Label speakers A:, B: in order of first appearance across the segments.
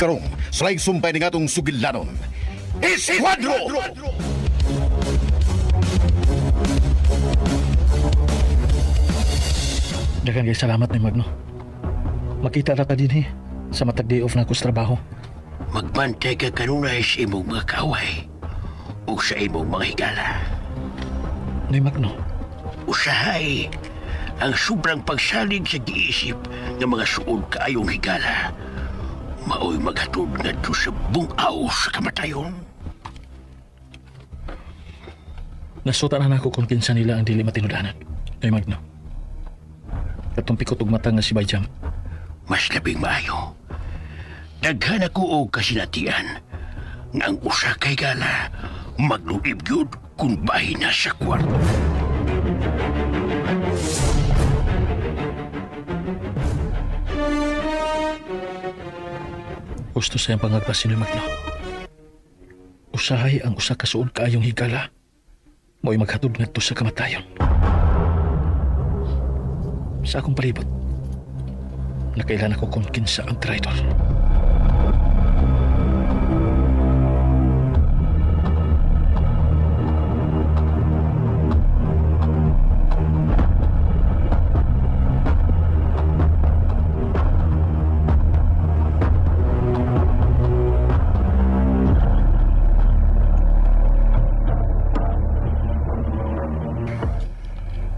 A: karong salay sumpay ng atong sugilanon. Esquadro!
B: Dagan kay salamat ni Magno. Makita na ka din sa matag day off na ako sa trabaho.
C: Magbantay ka kanunay sa imong mga kaway o sa imong mga higala.
B: Ni Magno,
C: Usahay ang sobrang pagsalig sa giisip ng mga suod kaayong higala. Mao'y maghatod nga to sa bungaw sa kamatayon.
B: nasuta na ako kung kinsa nila ang dili matinudanan. Ni Magno. Katong pikot og mata nga si Bayjam.
C: Mas labing maayo. Daghan ako og kasinatian nga ang usa kay gala magluib yun kung bahin na sa kwarto.
B: Gusto sa iyang pangagpasin ni Magno. Usahay ang usa ka suod kaayong higala. Mo'y maghatod ngadto sa kamatayon. Sa akong palibot, nakailan ako kung kinsa ang traitor.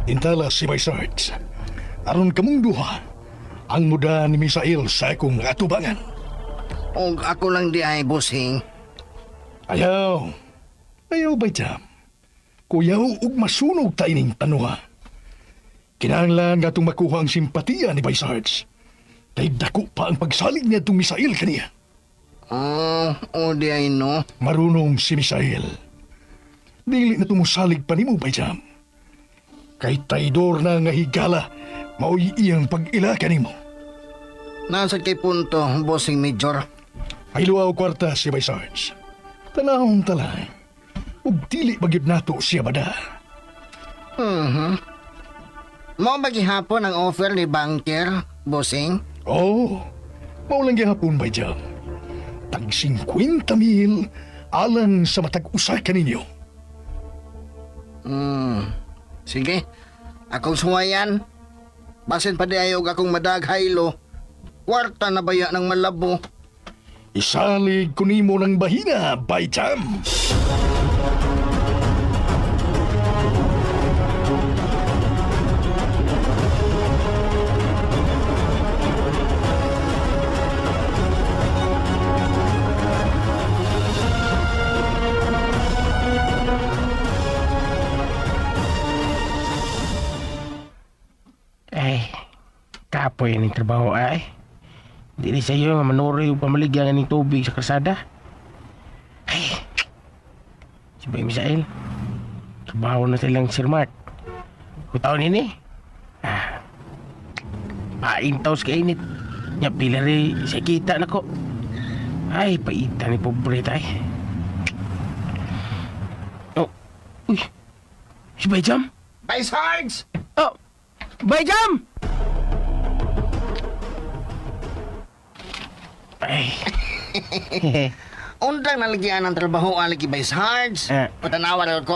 D: Intala si May Sarge. Aron kamong duha, ang muda ni Misael sa akong atubangan.
E: O ako lang di ay, bossing.
D: Ayaw. Ayaw ba jam? Kuyaw ug masunog ta ining tanuha. Kinahanglan nga itong makuha ang simpatiya ni Bay Sarge. Kay dako pa ang pagsalig niya itong Misael kaniya.
E: O di ay no.
D: Marunong si Misael. Dili na tumusalig pa nimo, Bay Jam. Kay taydor na nga higala, mao'y iyang pag-ila kanimo.
E: Nasa kay punto, bossing Major.
D: Ay luaw kwarta si Bay Sarge. Tanahong talay. Ug dili bagyod nato siya bada.
E: Mao ba gihapon ang offer ni banker, bossing?
D: Oh, maulang gihapon, Bay Jam. Tag 50,000 alang sa matag-usa kaninyo.
E: Sige, akong suwayan. Basin pa di ayog akong madaghaylo. Kwarta na baya ng malabo.
D: Isalig kunimo ng bahina, Bay Jam.
F: Ay, kapoy ang trabaho ay. Dili sa iyo nga manuri o pamaligyan ng tubig sa kalsada. Ay, si Bay Misael, trabaho na silang sirmat. Kutaon ini. Paintaw sa kainit. Nya pila rin sa kita na ko. Ay, paita ni pobre tay. Oh, uy, si Bayjam?
E: Bay Sarge!
F: Oh, Bayjam! Ay.
E: Undang nalagyan ang trabaho alagi Bay Sarge. Patanawar ko.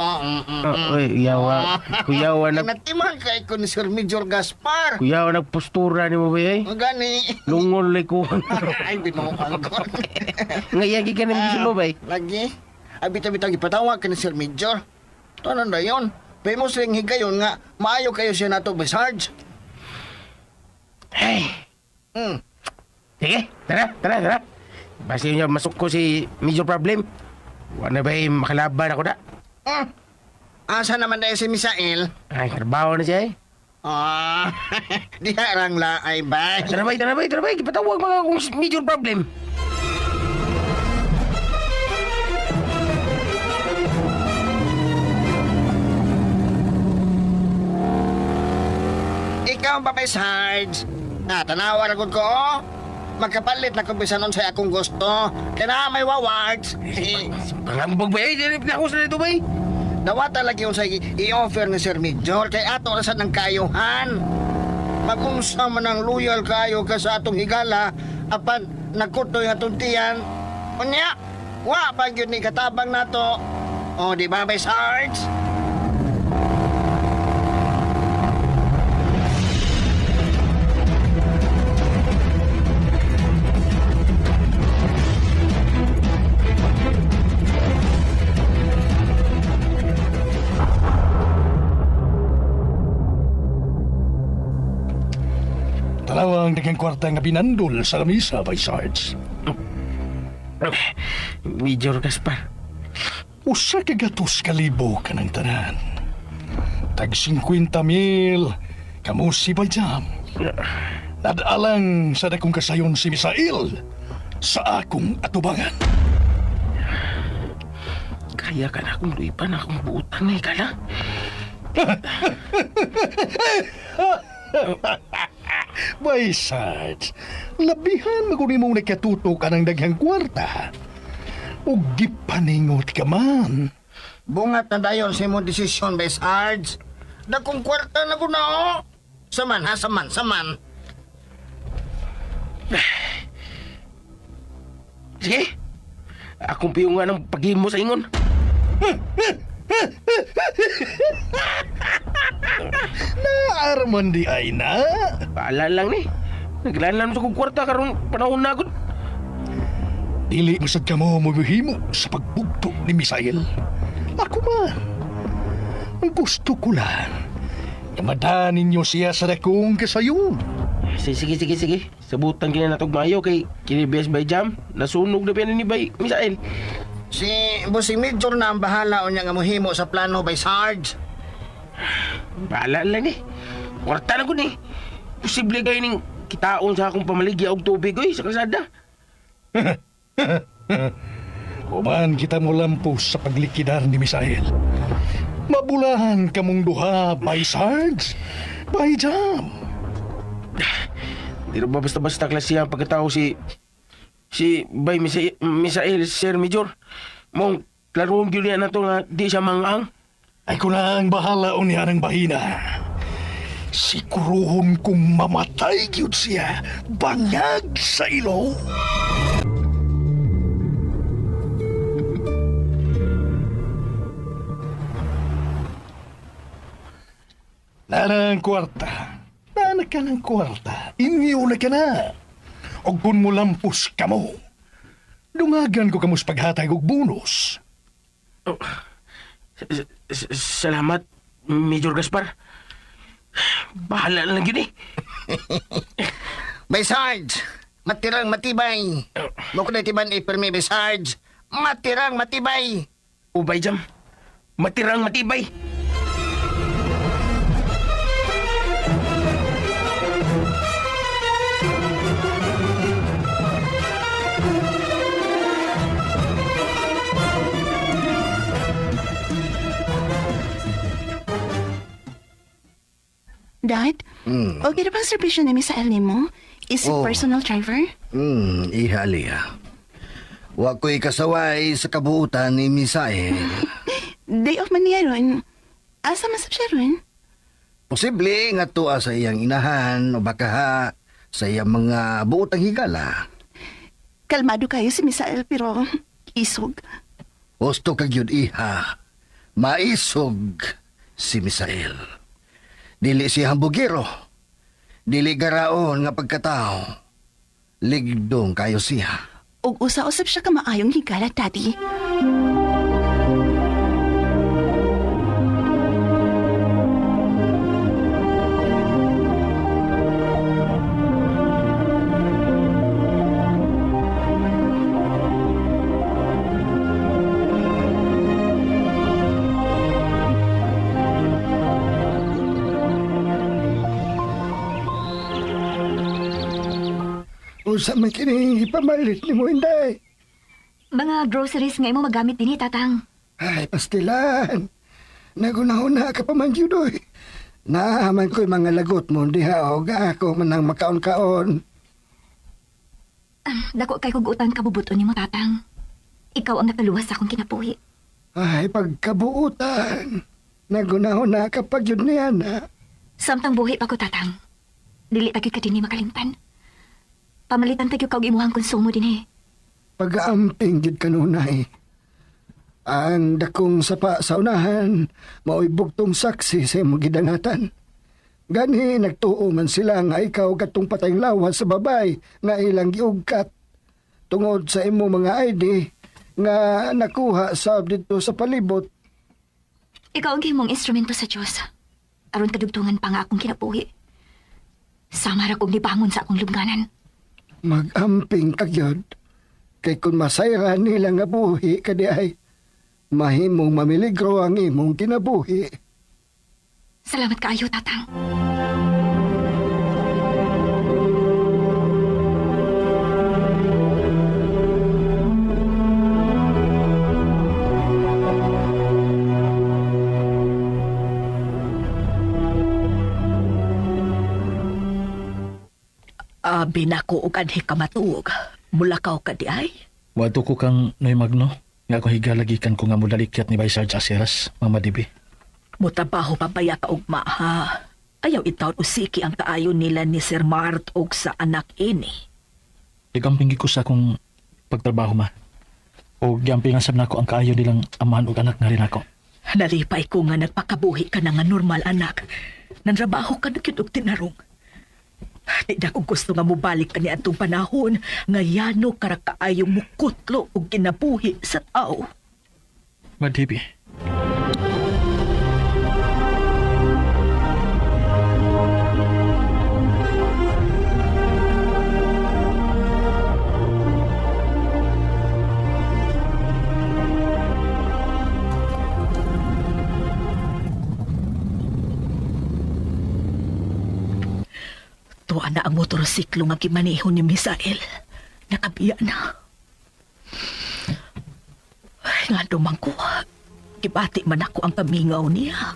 F: Uy, yawa. Kuyawa na.
E: Natimang kay ko ni Sir Major Gaspar.
F: Kuyawa nagpostura ni mo ba eh?
E: Gani.
F: Lungol lay ko.
E: Ay, binuhang ko.
F: Ngayon ka na mo ba eh?
E: Lagi. Abit-abit ipatawag ka ni Sir Major. Tanan na yun. Famous ring higayon nga, maayo kayo siya nato, Bay Sarge.
F: Hey. Sige, tara. Basta yun masuk ko si Major Problem. Wala ba eh, makalaban ako na?
E: Asa naman dahil si Misael?
F: Ay, trabaho na siya eh.
E: Diharang la ay bay.
F: Tara bay. Ipatawag mga kong Major Problem.
E: Ikaw ba, Bay Sarge? Tanawar agad ko, oh. Magkapalit na kung bisanon sa akong gusto. Kaya na may wawards.
F: Pangambog ba eh? Dili na ako sa nito ba eh?
E: Dawata lagi yung sa i-offer ni Sir Major kay ato rasan ng kayuhan. Magunsa man ang loyal kayo ka sa atong higala, apan nagkutoy atong tiyan. Unya, wa pa gyud ni katabang nato. O di ba, Bay Sarge?
D: Dalawang dagang kwarta nga binandol sa lamisa, Bay Sarge.
F: Major Gaspar.
D: Usa ka gatos kalibo ka ng tanan. Tag 50,000 kamo si Bayjam. Nadalang sa dakong kasayon si Misael sa akong atubangan.
F: Kaya ka na akong luipan akong buutan na ikala.
D: Bay Sarge, labihan maguni mong nakatutok ka ng daghang kwarta. O gipaningot ka man.
E: Bungat na dayon sa imong desisyon, Bay Sarge. Dakong kwarta na gunao. Saman ha, saman.
F: Sige. Akong piyungan ng paghimo sa ingon.
D: Naarman di ay na.
F: Paalala lang ni. Naglalam sa kong kwarta karong panahon na agad.
D: Dili masad ka mo mabuhimo sa pagbugto ni Misael. Ako man. Ang gusto ko lang. Kamadanin niyo siya sa dakong kasayon.
F: Sige. Sabutan kina natog mayo kay kinibes by Jam. Nasunog na piyan ni Bay Misael.
E: Si Bossing Major na ang bahala o niya nga mohimo sa plano, Bay Sarge.
F: Paalala lang ni. Kwarta na ko ni. Posible kayo ning kitaon sa akong pamaligya og tubig oy sa kalsada.
D: Kuman kita mo lampos sa paglikidar ni Misael. Mabulahan kamong duha, Bay Sarge. Bay Jam.
F: Di rin ba basta-basta klase ang pagkatao si Bay Misael, Sir Major. Mong klaroon yun yan na to nga di siya mangang.
D: Ay ko na ang bahala o niya ng bahina. Siguruhon kong mamatay gyud siya bangag sa ilong. Nanang kwarta. Nanak ka ng kwarta. Inyo na ka na. O kung mo lampos ka mo. Dungagan ko kamos paghatag og bonus.
F: Salamat, Major Gaspar. Bahala lang yun eh.
E: Bay Sarge, matirang matibay. Mukha na tiban ipirmi, Bay Sarge. Matirang matibay.
F: Ubay Jam, matirang matibay.
G: Dad, okay na bang servisyo ni Misael nimo? Is it
E: Oh.
G: personal driver?
E: Iha, Leah. Wa ko'y kasaway sa kabuutan ni Misael.
G: Day off man niya ron. Asa man sab siya ron?
E: Posible nga tuwa sa iyang inahan o baka ha, sa iyang mga buotang higala.
G: Kalmado kayo si Misael pero isog.
E: Gusto kag yun, iha. Maisog si Misael. Dili siya hambugero. Dili garaon nga pagkatao. Ligdong kayo siya.
G: Ug usa-usab siya ka maayong higala, Daddy.
E: Usa man kini ipamalit ni mo, Inday.
H: Mga groceries nga imo magamit din tatang.
E: Ay, pastilan. Nagunahuna ka pa man, Judoy. Naaman ko'y mga lagot mo, diha o ako man ang makaon-kaon.
H: Dako kay kog utang kabubuton nimo tatang. Ikaw ang nakaluwas sa akong kinabuhi.
E: Ay, pagkabuutan. Nagunahuna ka pa yun niyan, ha?
H: Samtang buhi pa ko tatang. Dili tagi ka dinhi makalimtan. Pamalitan tayo kag imuhang konsumo din eh.
E: Pag-aamping gid kanunay. Ang dakong sapa sa unahan, mao'y bugtong saksi sa imong gidanatan. Gani nagtuo man sila nga ikaw katong patayng lawas sa babay nga ilang giugkat. Tungod sa imo mga ID nga nakuha sa dito sa palibot.
H: Ikaw ang himong instrumento sa Diyos. Aron kadugtungan pa nga akong kinabuhi. Sama ra kong nibangon sa akong lubnganan.
E: Mag-amping kagyod. Kay kung masayra nila nga buhi kadi ay mahimong mamiligro ang imong kinabuhi.
H: Salamat kaayo, Tatang.
I: Binako og anhi ka matuog. Mulakaw ka di ay?
B: Wato ko kang Noy Magno. Nga ako higalagikan ko nga mudalikyat ni Bay Sarge Aceras, Mama Dibi.
I: Mutabaho pabaya ka og ha. Ayaw itaw usiki ang kaayon nila ni Sir Mart og sa anak ini.
B: Igamping ko sa akong pagtrabaho ma. O gamping asab na ako ang kaayo nilang amahan o anak nga rin ako.
I: Nalipay ko nga nagpakabuhi ka na nga normal anak. Nanrabaho ka na og tinarong. Di na kung gusto nga mubalik ka ni atong panahon nga yano karakaayong mukutlo og kinabuhi sa tao.
B: Madibi.
I: Tuwa na ang motorsiklo nga gimaneho ni Misael. Nakabiya na. Ay, nga dumang ko. Gibati man ako ang pamingaw niya.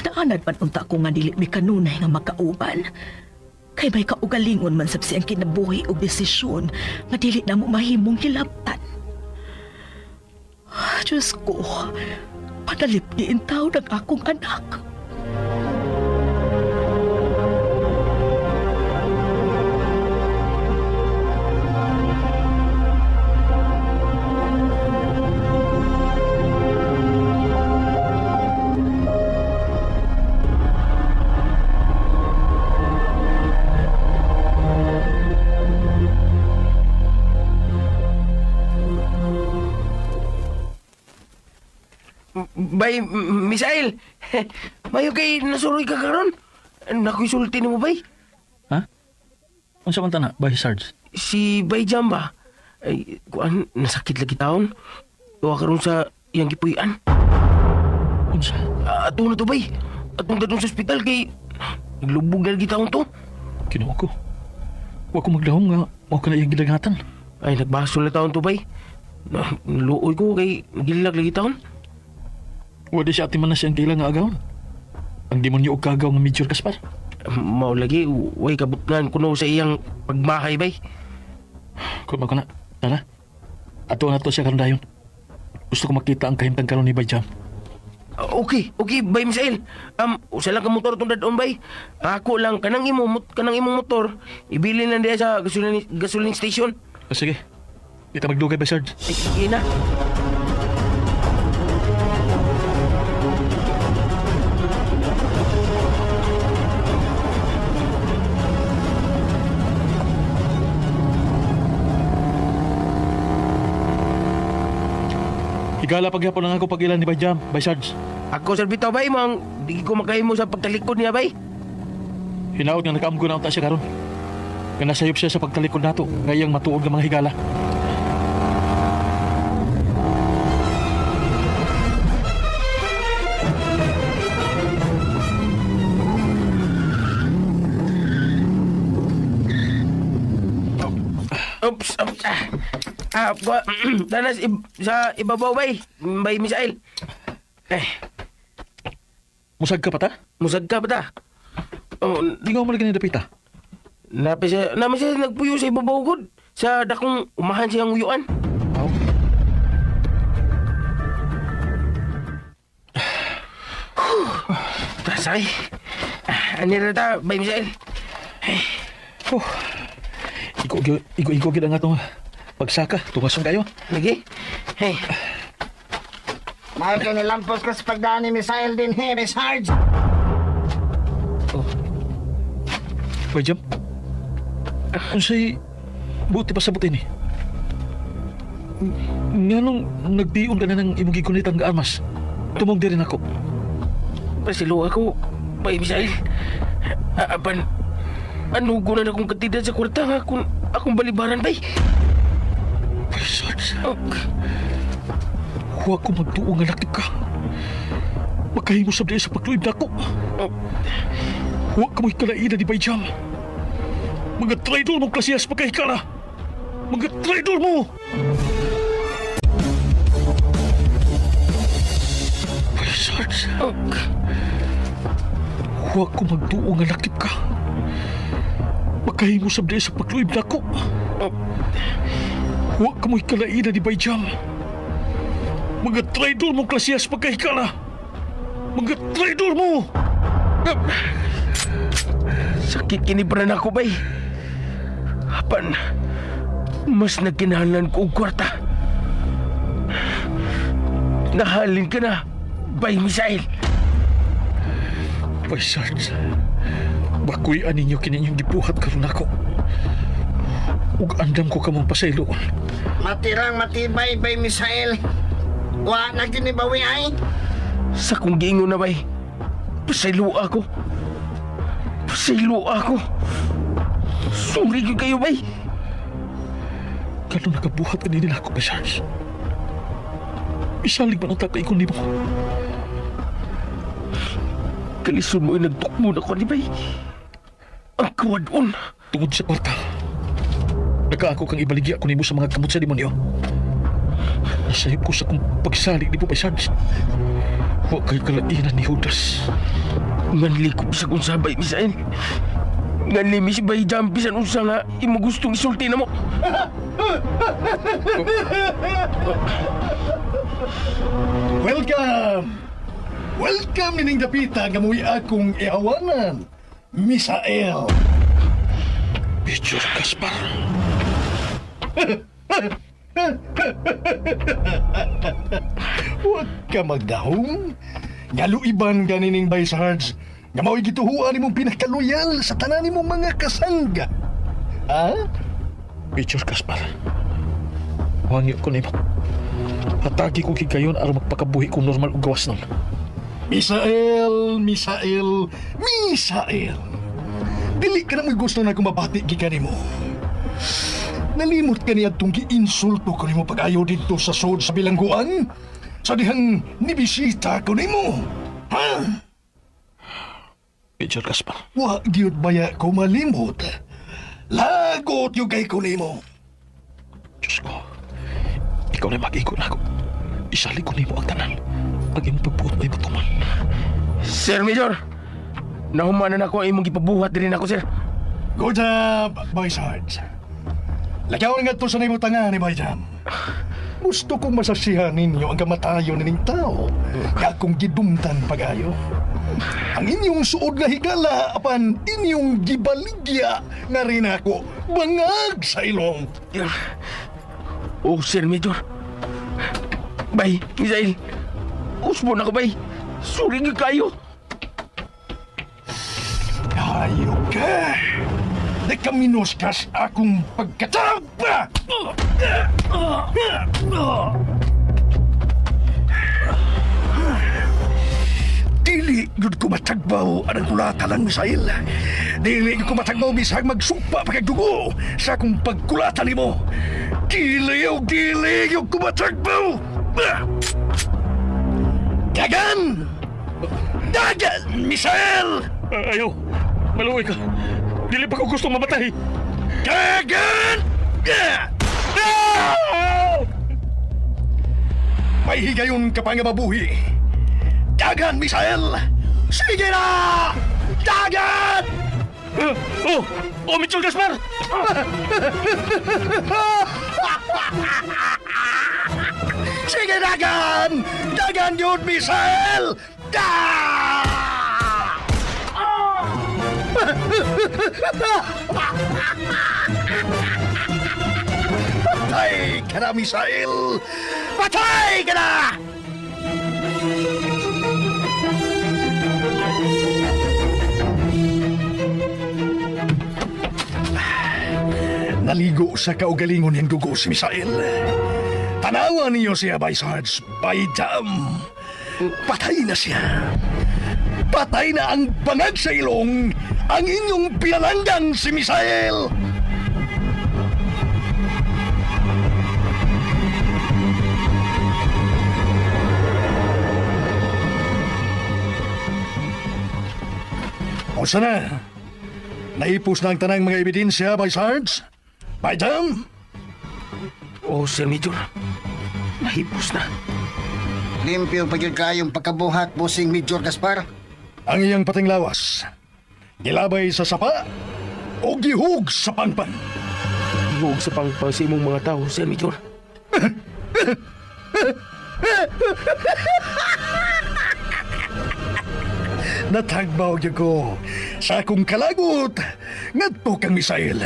I: Naanad man unta ko nga dili mi kanunay nga makauban. Kay may kaugalingon man sab siyang kinabuhi o desisyon nga dili na mo mahimong hilabtan. Diyos ko, panalipdiin tao ng akong anak.
F: Bay, Misael, mayo kay nasuroy ka karon. Nakuisulti ni mo, bay?
B: Ha? Unsa man tana, Bay Sarge?
F: Si Bay Jamba, ay, kuan, nasakit lagi taon. Tuwa karon sa iyang gipuy-an.
B: Unsa?
F: Ato na to, bay. Atong dadong sa ospital kay naglubog na lagi taon to.
B: Kinuha ko. Wa ko magdahom nga mao ka na iyang gidagatan.
F: Ay, nagbasol na taon to, bay. Naluoy ko kay nagilag lagi taon.
B: Wala siya atiman na siyang kailang nga agawon. Ang demonyo og kagaw nga Major Gaspar.
F: Mao lagi, way kabutngan kuno sa iyang pagmahay, bay.
B: Kung ko na, tara. Ato na to siya karon dayon. Gusto ko makita ang kahimtang karon ni Bayjam.
F: Okay, Bay Misael. Usa lang ka motor itong dadon, bay. Ako lang, kanang imong motor, ibili lang diya sa gasoline station.
B: O sige, kita magdugay ba, Sarge?
F: Sige na.
B: Higala paghapon lang ako pag-ilan ni Bayjam, Bay Sarge.
F: Ako, Sir Bitaw, bay, mang di ko makahimo sa pagtalikod niya, bay.
B: Hinaot nga nakaamgo na unta siya karon. Nga nasayop siya sa pagtalikod nato, ngayang matuog ng mga higala.
F: Oops. Danas sa ibabaw, bay. Bay Misael.
B: Musag ka pa ta?
F: Musag ka ba ta? Oh,
B: Di nga mo lagi ni Dapita.
F: namin siya nagpuyo sa ibabaw gud. Sa dakong umahan siyang uyuan.
B: Oh.
F: Tasay. Ani na ta, Bay Misael.
B: Igo gid ang atong pagsaka. Tungason kayo.
F: Lagi? Hey,
E: Mahal ka nilampos ko sa pagdaan ni Misael din, Miss Sarge.
B: Bay Jam. Unsay buti pa sa buti ni. Nganong nagdion ka na ng imong gigunit ang armas? Tumog din ako.
F: pasilo ako. Bay, Misael. Apan, ano na akong katidad sa kwarta nga kung akong balibaran, bay?
B: Bay, Sarge.
F: Oh,
B: Huwag ko magtuong nga lakip ka. Magkahimo sa sa pagluib na ako.
F: oh,
B: Huwag ka mo ikalaina ni Bay Jam. Mga traidor mo klasiyas pagkahikala. Mga traidor mo! Bay, Sarge.
F: oh.
B: Huwag ko magtuong nga lakip ka. Magkahimo sa sa pagluib na ako.
F: Oh.
B: Huwag ka mo ikalaina ni Bay Jam. Mga traidor mo klasiyas pagkahikala. Mga traidor mo!
F: Sakit kinibran ako, bay. Apan, mas nagkinahalan ko ang kwarta. Nahalin ka na, bay, Misael.
B: Bay, Sarge. Bakoy aninyo kininyong gibuhat karon ako. Ug andam ko kamong pasayloon.
E: Matirang matibay, bay Misael. Wa na ginibawi ay.
F: Sa kong giingon na, bay. Pasaylo ako. Pasaylo ako. Suri ko kayo, bay.
B: Kano nakabuhat ani nila ako, Bay Sarge. Isalig man ang takay ko nimo.
F: Kalisod mo ay nagtukmo na ko ni bay. Ang kawadon.
B: Tungod sa kwarta. Nakaako kang ibaligya ko nimo sa mga kamot sa demonyo. Nasayop ko sa kong pagsalig ni po, Bay Sarge. Huwag kayo kalainan ni Judas.
F: Nganli ko sa kung sabay, Misael. Nganli mi si Bay Jam bisan unsa nga imo gustong isulti na mo.
D: Welcome! Welcome nining dapita nga mo'y akong ihawanan, Misael.
B: Major Gaspar.
D: Huwag ka magdahong. Ngaluiban ka nining Bay Sarge nga mao'y gituhuan nimong pinakaloyal sa tanan nimong mga kasangga. Ha?
B: Major Gaspar. Wangyo ko nimo. Hatagi ko gigayon aron magpakabuhi kong normal ug gawas nun.
D: Misael, Misael, Misael. Dili ka na may gusto na kumabati gikan nimo. Nalimot ka niya itong giinsulto ko nimo pag-ayaw dito sa sod sa bilangguan? Sa dihang nibisita ko nimo. Ha?
B: Major Gaspar.
D: Wa gyud baya ko malimot. Lagot yung kay ko nimo.
B: Diyos ko. Ikaw na mag-ikot na ako. Isalig ko nimo ang tanan. Pag imong pagbuot may matuman.
F: Sir Major, nahumanan ako ang imong gipabuhat din ako, sir.
D: Good job, Boy Sarge. Lagaw nga to sa nimo tanga ni Boy Jam. Gusto kong masasihan ninyo ang kamatayon nining tao nga akong gidumtan pag-ayo. Ang inyong suod nga higala apan inyong gibaligya nga rin ako bangag sa ilong.
F: Oh, Sir Major. Bay, Misael. Usbon ako, bay. Suri nga kayo.
D: Ayaw ka! Di ka minuskas akong pagkataba! Dili yun ko matagbaw ang kulata lang, Misael. Dili yun ko matagbaw bisag magsumpa pagkadugo sa akong pagkulata ni mo. Dili yun ko matagbaw! Dagan! Dagan, Misael!
B: Ayaw. Maluoy ka. Dili pa ko gustong mamatay.
D: Dagan! May higayon ka pa nga mabuhi. Dagan, Misael! Sige na! Dagan!
B: Oh, Major Gaspar!
D: Sige, Dagan! Dagan yun, Misael! Da!
A: Patay ka na, Misael! Patay ka na!
D: Naligo sa kaugalingon yung dugo si Misael. Tanawa niyo siya, Vice Sarge. By damn! Patay na siya. Patay na ang bangag sa ilong ang inyong pinalanggang si Misael. O sana, naipos na ang tanang mga ebidensya, Vice Sarge. By damn!
F: Oh, Sir Major. Nahipos na.
E: Limpyo pa yun kayong pagkabuhat, Bossing Major Gaspar.
D: Ang iyang pating lawas, gilabay sa sapa o gihug sa pangpan.
F: Huwag sa pangpang sa imong mga tao, Sir Major.
D: Natagbaw niyo ko sa akong kalagot ngadto kang Misael.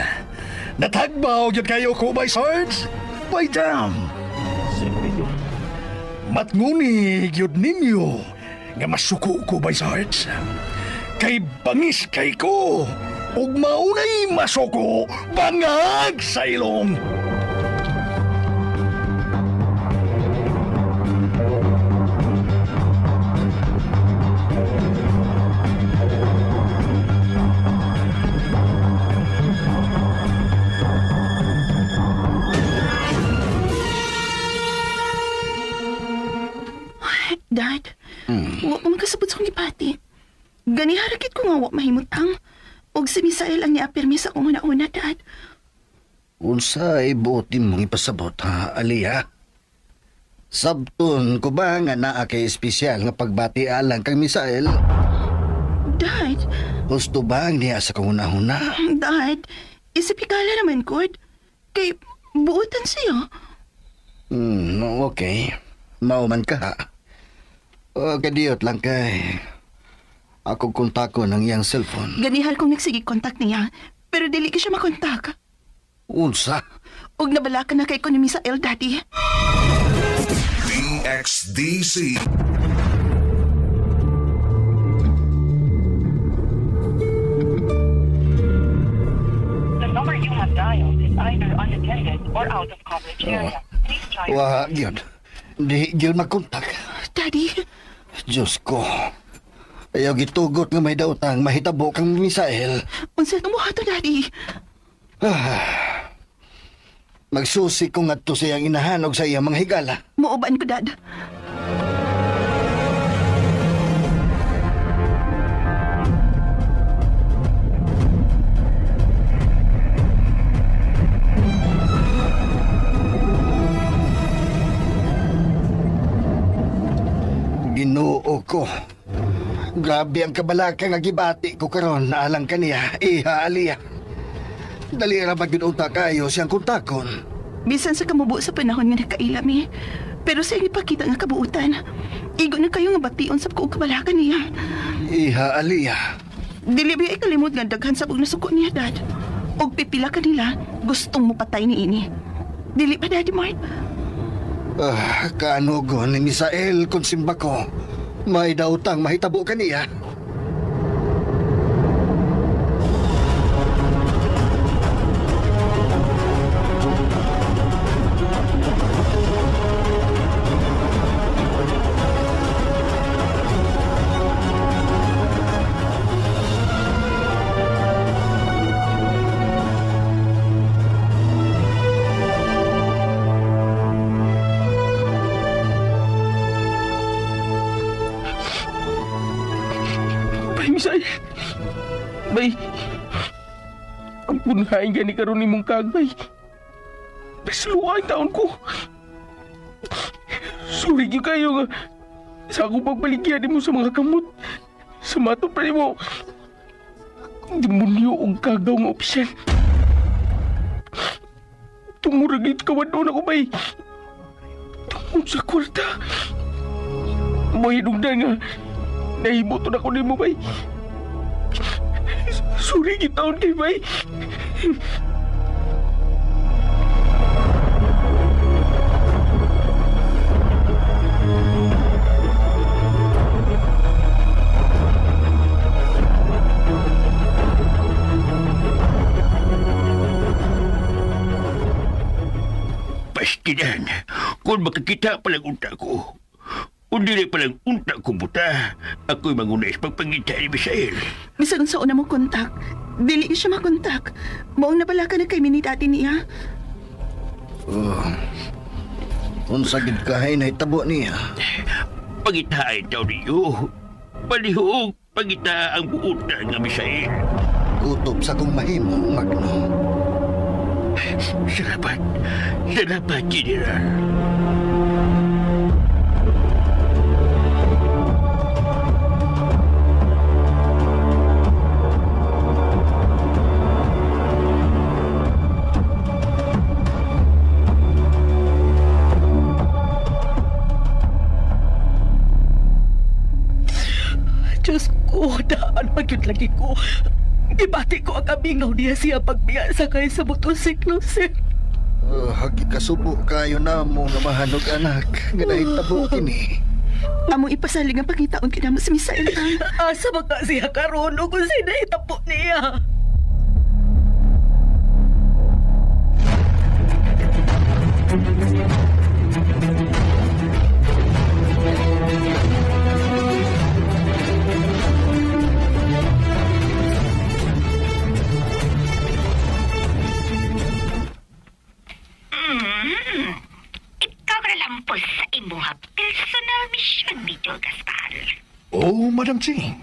D: Natagbaw niyo kayo ko, Vice Sarge. By damn!
F: Sir Major.
D: Matnguni gyud ninyo nga masuko ko, Vice Sarge. Kay bangis kay ko ug maunay masuko bangag sa ilong.
G: Dad, wa ko magkasabot sa akong gipati. Gani harakit ko nga wa mahimutang. Og si Misael ang niapirmi sa akong una-una, Dad.
E: Unsa ibuotin mong ipasabot, ha, Aliyah? Sabton ko ba nga naa kay espesyal nga pagbati alang kang Misael?
G: Dad,
E: Gusto ba ang niya sa kahuna-huna?
G: Dad, isipikala naman ko. Kay buutan siya.
E: Okay. Mauman ka, ha? Kadiyot lang kay ako kontako ng iyang cellphone.
G: Ganihal kong nagsige kontak niya, pero dili ko siya makontak.
E: Unsa?
G: Og nabalakan na kay ko ni Misael, Daddy.
J: DXDC.
K: The number you have dialed is either unattended or out of coverage area. Please try.
E: Wa, yun. Di yun magkontak.
G: Daddy,
E: Diyos ko. Ayaw gitugot nga may dautang mahitabo kang Misael.
G: unsa mo hato, Daddy?
E: Magsusi ko nga to siyang inahanog sa iyang mga higala.
G: Muuban ko, Dad.
E: Ginoo ko. Grabe ang kabalaka nga gibati ko karon na alang kaniya, Iha Aliyah. Dali ra ba ginunta kayo siyang kontakon?
G: Bisan sa kamubo sa panahon nga nakailami. Pero sa ipakita nga kabuutan, igo na kayo nga bation sa ko kabalakan niya.
E: Iha Aliyah.
G: Dili ba ikalimot nga daghan sa nasuko niya, Dad. Og pipila ka nila, gustong mo patay ni ini. Dili pa, Daddy Mart?
E: Kaanugon ni Misael kung simba ko. May dautang mahitabo kaniya.
F: Misael. Bay. Ang punhain gani karon ni mong kagbay. Bisluwa ang taon ko. Sorry gyud kayo nga sa akong pagbaligyan mo sa mga kamot. Sa mato pa mo. Demonyo og kagaw nga opisyal. Tumuragit kawadon ako, bay. Tungkol sa kwarta. Mahidugdan nga. Nahimuto na ko ni mo, bay. Sorry gitaon kay Bay.
C: Pastinan, kung makakita palang unta ko. Kung dili palang unta ko buta, ako'y mangunais pagpangita ni Misael.
G: Bisag sa una mo kontak, dili siya makontak. Maong nabala ka na kay minitati niya.
E: Unsa gid kahay na hitabo niya?
C: Pangitaan daw niyo. Palihog, pangita ang buutan nga Misael.
E: Kutob sa kong mahimong Magno.
C: Salamat. Salamat, General.
I: Diyos ko, daan magyud lagi ko. Ibati ko ang kamingaw niya siya pagbiya sakay sa motosiklo, sir.
E: Hagi kasubo kayo na mo nga mahanog anak. Nga nahitabo kini.
G: Among ipasalig ang pangitaon kinamo si Misael Tang.
I: Asa baka siya karon o kung sino itapo niya.
H: Ikaw ka lampos sa imuha personal mission, Major Gaspar.
D: Oh, Madam Ching.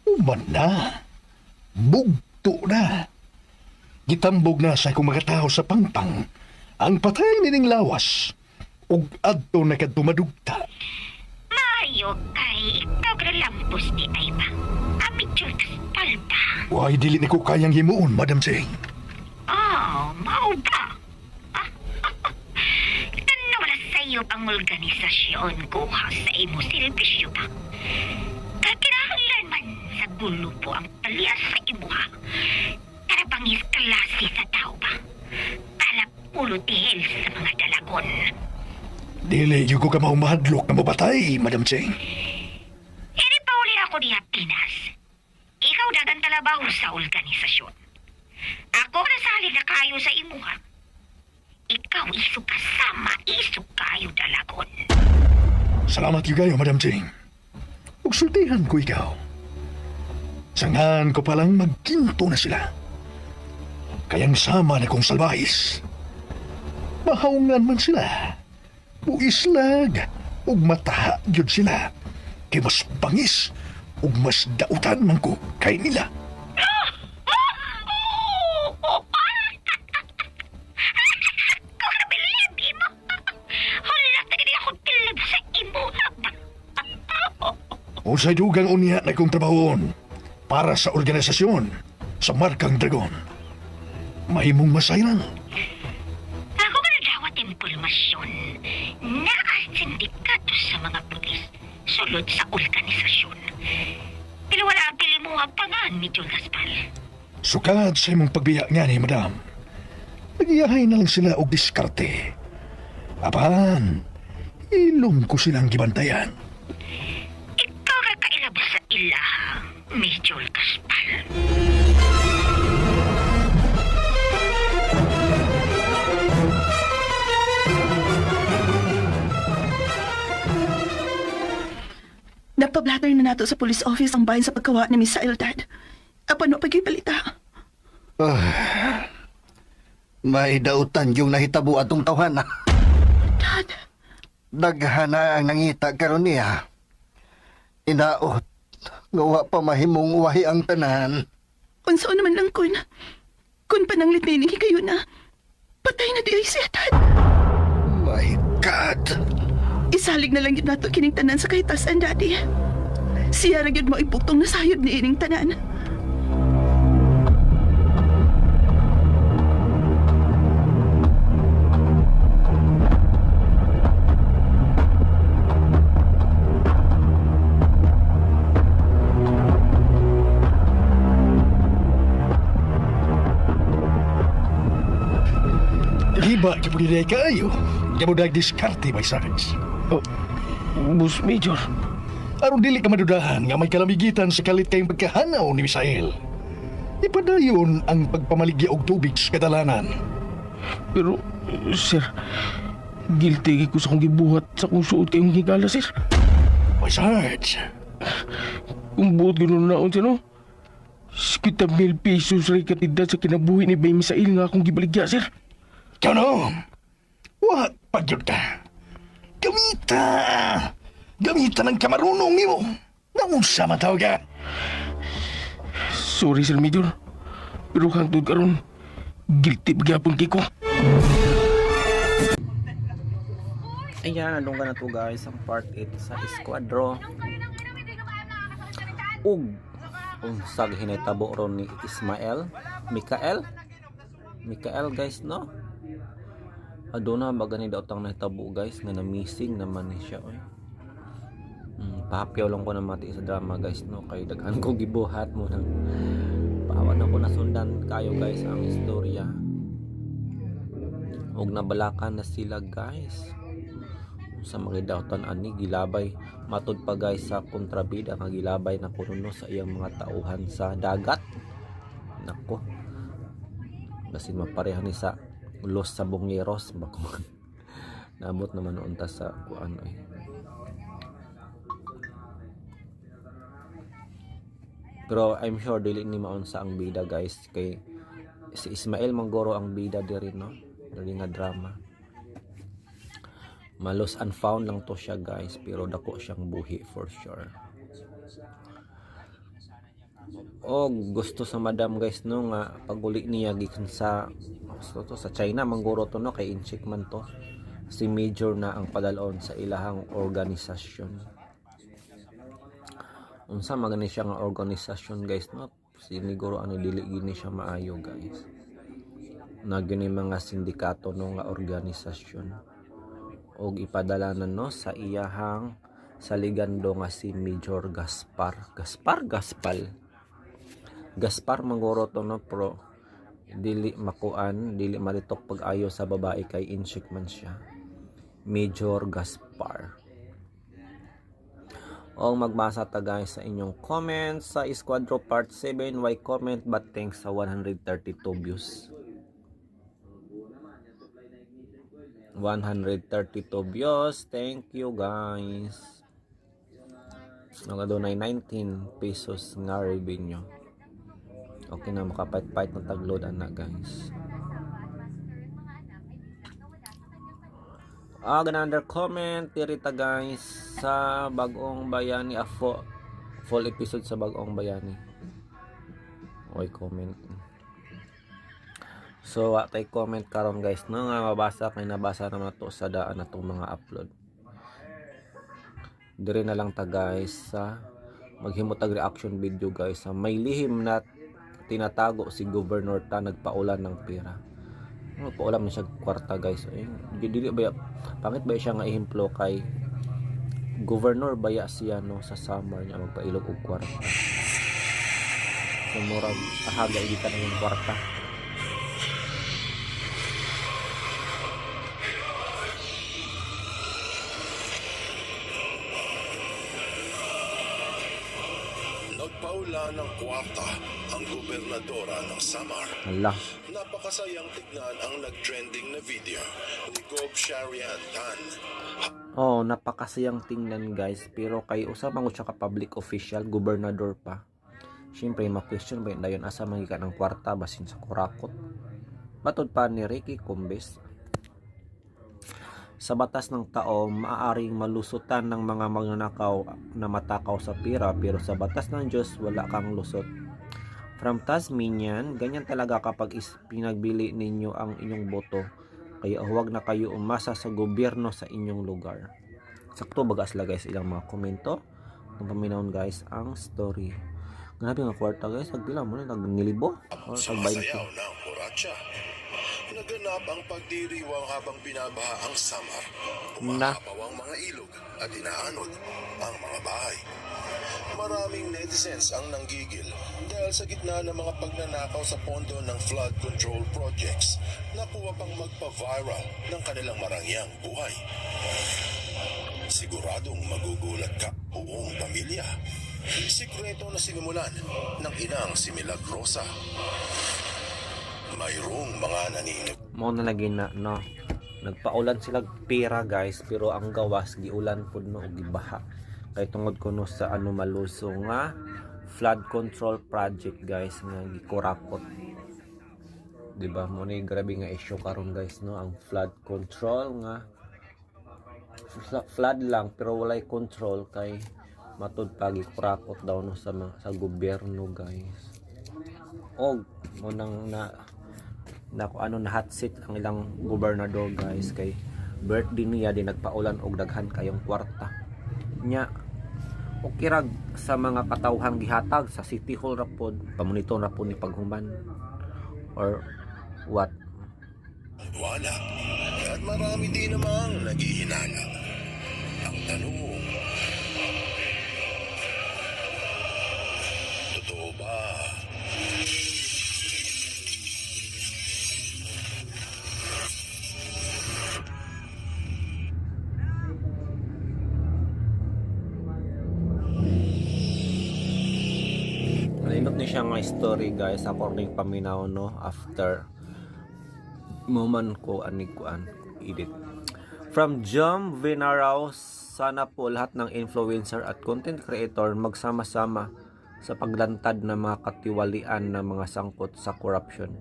D: Uman na. Bugto na. Gitambog na sa akong mga tao sa pangpang ang patay nining lawas ug adto na kadtumadugta.
H: Mayo kay ikaw ka lampos ni Ayba. Ang Major Gaspar ba?
D: Why dili ni ko kayang himuon, Madam Ching?
H: Oh, mao ba? Tanawala sa iyo ang organisasyon kuha sa imo silbisyo ba? Kakinahanglan man sa gulo po ang palias sa imuha. Para pangis klase sa tao ba? Para pulutihil sa mga dalagon.
D: Dili yung ko ka mahadlok na mabatay, Madam Ching.
H: Hindi pa uli ako diha Pinas. Ikaw dagang talabaho sa organisasyon. Ako nasalig na kayo sa imuha. Ikaw iso kasama, iso kayo dalagon.
D: Salamat yung kayo, Madam Ching. Ug sultihan ko ikaw. Sangan ko palang magkinto na sila. Kayang sama na kong salbahis. Mahaungan man sila. Buislag. Ug mataha yun sila. Kay mas bangis. Ug mas dautan man ko kay nila. Unsay dugang unya na kong trabahon para sa organisasyon sa Markang Dragon. Mahimong masayran.
H: Ako ka nadawat impormasyon na ang sindikato sa mga pulis sulod sa organisasyon. Pero wala ang pili mo ang pangan, Major Gaspar.
D: Sukad sa imong pagbiya nga ni Madam. Nagiyahay na lang sila og diskarte. Apan, ilong ko silang gibantayan.
H: Ikaw ka kailabas sa ila, Major Gaspar.
G: Napablatter na nato sa police office ang bahin sa pagkawa ni Misael, Dad. Apan no pagipalita.
E: May dautan yung nahitabo atong tawhana.
G: Dad,
E: Daghana ang nangita karon niya. Inaot, ngawa pa mahimong wahi ang tanan.
G: unsa naman lang kun. Kun pananglit na iningi kayo na. Patay na di ay siya, Dad.
E: My God!
G: Isalig na lang yun nato kining tanan sa kahitasan, Daddy. Siya ra gyud mo iputong na sayod ni ining tanan.
D: Iba, kapuliday kayo. Kapuliday diskarte, Bay Sarge.
F: Oh, Boss Major.
D: Aron dili ka madudahan nga may kalamigitan sa kalit kayong pagkahanaw ni Misael. Ipadayon ang pagpamaligya og tubig sa kadalanan.
F: Pero, sir, guilty ko sa kong gibuhat sa kong suot kayong higala, sir.
D: Bay Sarge,
F: Kung buot gano'n naon siya, no? 50,000 pesos rin katidad sa kinabuhi ni Bay Misael nga akong gibaligya, sir.
D: ikaw no? Wa pagyod ka. Gamita! Gamita ng kamarunong mo. Naunsa matawag ka.
F: Sorry, Sir Major. Pero hangtod karon, guilty magyapon kay ko.
J: Ayan, nandun ka na to guys ang part 8 sa Esquadro. Ug unsag hinitabo ron ni Ismael Mikael guys, no? Aduna bagani daw tang nahitabo guys nga na missing naman ni siya oy. Pahapyaw lang ko na mati sa drama guys, no? Kay daghan ko gibuhat mo nang pawan ako nasundan kayo guys ang istorya. Og nabalakan na sila guys. Sa mga dawtan ani gilabay matud pa guys sa kontrabida nga gilabay na kuno sa iyang mga tauhan sa dagat. Nako. Basin mapareha ni sa Los Sabongeros bakon. Nabot naman unta sa kuan oy. Pero I'm sure dili ni maon sa ang bida guys kay si Ismael Manggoro ang bida diri no. Dili nga drama. Malos and found lang to siya guys pero dako siyang buhi for sure. O gusto sa madam guys no nga paguli niya gikan sa China Manggoro to no kay incheck man to. Si Major na ang padalon sa ilahang organisasyon. Unsa magani siya nga organisasyon guys no siniguro ano dili gini siya maayo guys. Nagyo mga sindikato no nga organisasyon. Og ipadalanan no sa iyahang saligando nga si Major Gaspar Manggoro to no pro dili makuan dili maritok pag-ayo sa babae kay incheck man siya Major Gaspar. O magbasa ta guys sa inyong comments sa Esquadro Part 7 why comment but thanks sa 132 views. 132 views. Thank you guys. Nagadunay 19 pesos nga revenue. Okay na makapait-pait ng tagload na guys. Another comment dirita guys sa Bagong Bayani full episode sa Bagong Bayani. Okay comment. So, tay comment karon guys no nga mabasa kay nabasa naman to sa daan natong mga upload. Dire na lang ta guys sa maghimutag reaction video guys sa may lihim na tinatago si Governor ta nagpaulan ng pera. Paulan man siya kwarta guys. Dili ba pangit ba siya nga ehemplo kay Governor baya siya no sa summer niya magpailog og kwarta. Sumurag ahaga igikan ng kwarta.
L: Nagpaula ng kwarta ang gobernadora ng Samar.
J: Allah.
L: Napakasayang tignan ang nag-trending na video ni Gov Sharian Tan.
J: Oh, napakasayang tingnan guys pero kay usa man siya ka public official, gobernador pa. Siyempre ma-question ba dayon asa magikan ang kwarta basin sa kurakot. Matod pa ni Ricky Cumbes. Sa batas ng tao, maaaring malusutan ng mga magnanakaw na matakaw sa pira pero sa batas ng Diyos wala kang lusot. From Tasmanian, ganyan talaga kapag pinagbili ninyo ang inyong boto. Kaya huwag na kayo umasa sa gobyerno sa inyong lugar. Sakto bagas la guys ilang mga komento. Kung paminahon guys ang story. Grabe nga kwarta guys, nagpila mo na nagnilibo o
L: Sumasayaw ng Horacha. Naganap ang pagdiriwang habang binabaha ang Samar. Umahapaw ang mga ilog at inaanod ang mga bahay. Maraming netizens ang nanggigil dahil sa gitna ng mga pagnanakaw sa pondo ng flood control projects, nakuha pang magpa-viral ng kanilang marangyang buhay. Siguradong magugulat ka, buong pamilya. Sikreto na sinimulan ng inang si Milagrosa. Mayroong mga naninag.
J: Mo na lagi na no. Nagpaulan sila pera guys, pero ang gawas giulan pud no og gibaha. Kay tungod kuno sa ano maluso nga flood control project guys nga gikurakot. Di ba mo ni grabe nga issue karon guys no, ang flood control nga flood lang pero walay control kay matud pa gikurakot daw no sa gobyerno guys. Og mo nang na ano na hot seat ang ilang gobernador guys kay birthday niya din nagpaulan og daghan kayong kwarta nya o kirag sa mga katawhang gihatag sa City Hall ra pod pamonitor ra pod ni paghuman or what.
L: Wala. At marami din namang naghihinala. Ang tanong, totoo ba?
J: Nainot ni siya nga story guys according paminaw no after moment ko anikuan edit from Jom Vinarao. Sana po lahat ng influencer at content creator magsama-sama sa paglantad ng mga katiwalian ng mga sangkot sa corruption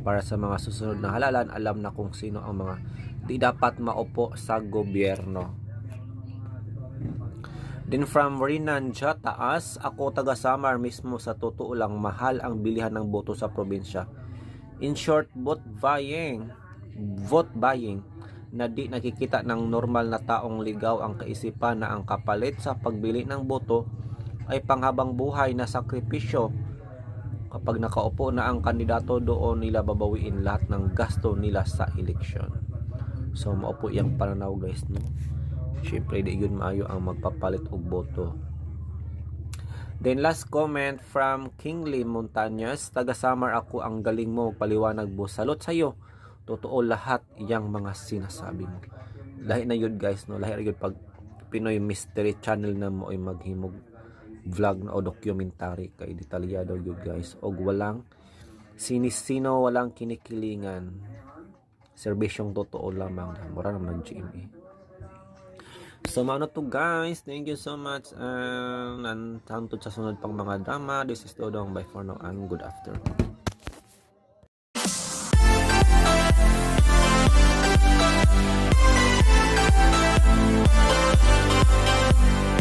J: para sa mga susunod na halalan alam na kung sino ang mga di dapat maupo sa gobyerno. Din from Rinanja Taas, ako taga Samar mismo, sa totoo lang mahal ang bilihan ng boto sa probinsya. In short, vote buying na di nakikita ng normal na taong ligaw ang kaisipan na ang kapalit sa pagbili ng boto ay panghabang buhay na sakripisyo. Kapag nakaupo na ang kandidato, doon nila babawiin lahat ng gasto nila sa eleksyon. So maupo yung pananaw guys no. Siyempre di yun maayo ang magpapalit og boto. Then last comment from Kingly Montañez, taga Samar ako, ang galing mo paliwanag boss. Salot sa'yo. Totoo lahat yang mga sinasabi mo. Lahi na yun guys no, lahi na yun pag Pinoy Mystery Channel na mo ay maghimog vlog na o documentary kay detalyado yun guys. Og walang sinisino, walang kinikilingan. Serbisyong totoo lamang. Mura naman GMA. So mauna to guys, thank you so much and hangtod sa sunod pang mga drama. This is Dodong, bye for now and good afternoon.